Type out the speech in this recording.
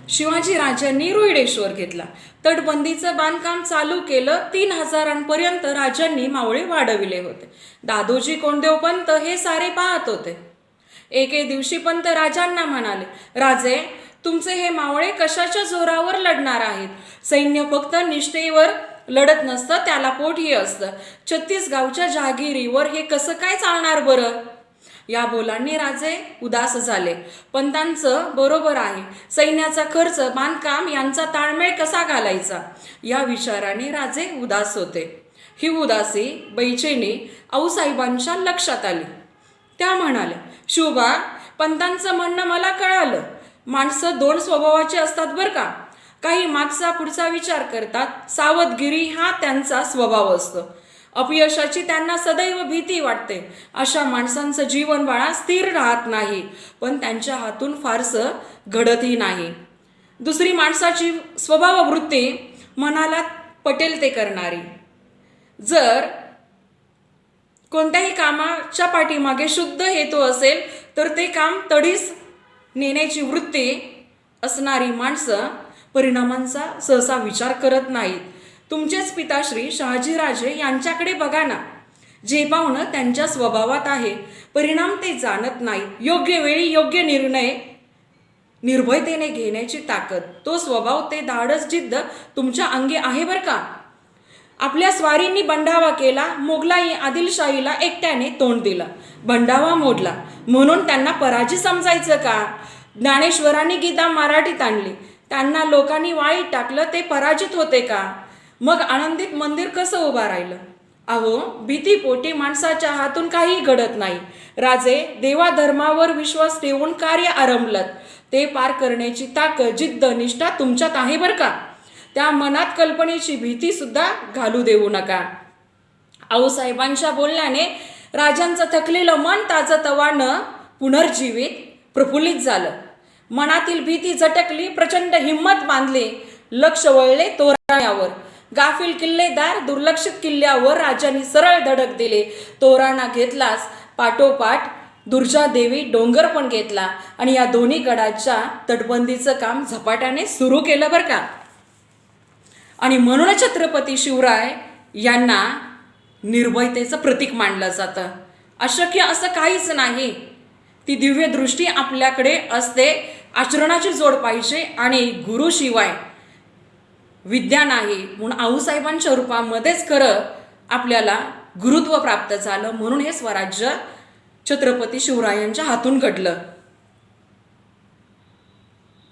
शिवाजी राजांनी रोहिडेश्वर घेतला. तटबंदीचं बांधकाम चालू केलं. 3,000पर्यंत राजांनी मावळे वाढविले होते. दादोजी कोंडदेव पंत हे सारे पाहत होते. एके दिवशी पंत राजांना म्हणाले, राजे, तुमचे हे मावळे कशाच्या जोरावर लढणार आहेत? सैन्य फक्त निष्ठेवर लढत नसतं, त्याला पोटही असतं. 36 गावच्या जहागिरीवर हे कसं काय चालणार बरं? या बोलांनी राजे उदास झाले. पंतांचं बरोबर आहे. सैन्याचा खर्च, बांधकाम यांचा ताळमेळ कसा घालायचा या विचाराने राजे उदास होते. ही उदासी, बेचैनी आऊसाहेबांच्या लक्षात आली. त्या म्हणाल्या, शिवबा, पंतांचं म्हणणं मला कळालं. माणसं 2 स्वभावाची असतात बरं का. काही मागचा पुढचा विचार करतात. सावधगिरी हा त्यांचा स्वभाव असतो. अपयशाची त्यांना सदैव भीती वाटते. अशा माणसांचं जीवन बाळा स्थिर राहत नाही, पण त्यांच्या हातून फारसं घडतही नाही. दुसरी माणसाची स्वभाववृत्ती मनाला पटेल ते करणारी. जर कोणत्याही कामाच्या पाठीमागे शुद्ध हेतू असेल तर ते काम तडीस नेण्याची वृत्ती असणारी माणसं परिणामांचा सहसा विचार करत नाहीत. तुमचेच पिताश्री शहाजीराजे यांच्याकडे बघा ना. जे पाहुणं त्यांच्या स्वभावात आहे, परिणाम ते जाणत नाहीत. योग्य वेळी योग्य निर्णय निर्भयतेने घेण्याची ताकद, तो स्वभाव, ते धाडस, जिद्द तुमच्या अंगी आहे बरं का. आपल्या स्वारींनी बंडावा केला. मोगलाई आदिलशाहीला एकट्याने तोंड दिलं. बंडावा मोडला म्हणून त्यांना पराजित समजायचं का? ज्ञानेश्वरांनी गीता मराठीत आणली. त्यांना लोकांनी वाळीत टाकलं. ते पराजित होते का? मग आनंदीत मंदिर कसं उभा राहिलं? अहो, भीतीपोटी माणसाच्या हातून काही घडत नाही. राजे, देवाधर्मावर विश्वास ठेवून कार्य आरंभलं. ते पार करण्याची ताकद, जिद्द, निष्ठा तुमच्यात आहे बरं का. त्या मनात कल्पनेची भीती सुद्धा घालू देऊ नका. आऊसाहेबांच्या बोलण्याने राजांचं थकलेलं मन ताजतवानं पुनर्जीवित, प्रफुल्लित झालं. मनातील भीती झटकली. प्रचंड हिंमत बांधली. लक्ष वळले तोरणावर. गाफील किल्लेदार, दुर्लक्षित किल्ल्यावर राजांनी सरळ धडक दिले. तोरणा घेतलाच, पाठोपाठ दुर्जादेवी डोंगर पण घेतला आणि या दोन्ही गडाच्या तटबंदीचं काम झपाट्याने सुरू केलं बरं का. आणि म्हणून छत्रपती शिवराय यांना निर्भयतेचं प्रतीक मानलं जातं. अशक्य असं काहीच नाही. ती दिव्य दृष्टी आपल्याकडे असते. आचरणाची जोड पाहिजे आणि गुरुशिवाय विद्या नाही. म्हणून आऊसाहेबांच्या रूपामध्येच खरं आपल्याला गुरुत्व प्राप्त झालं. म्हणून हे स्वराज्य छत्रपती शिवरायांच्या हातून घडलं.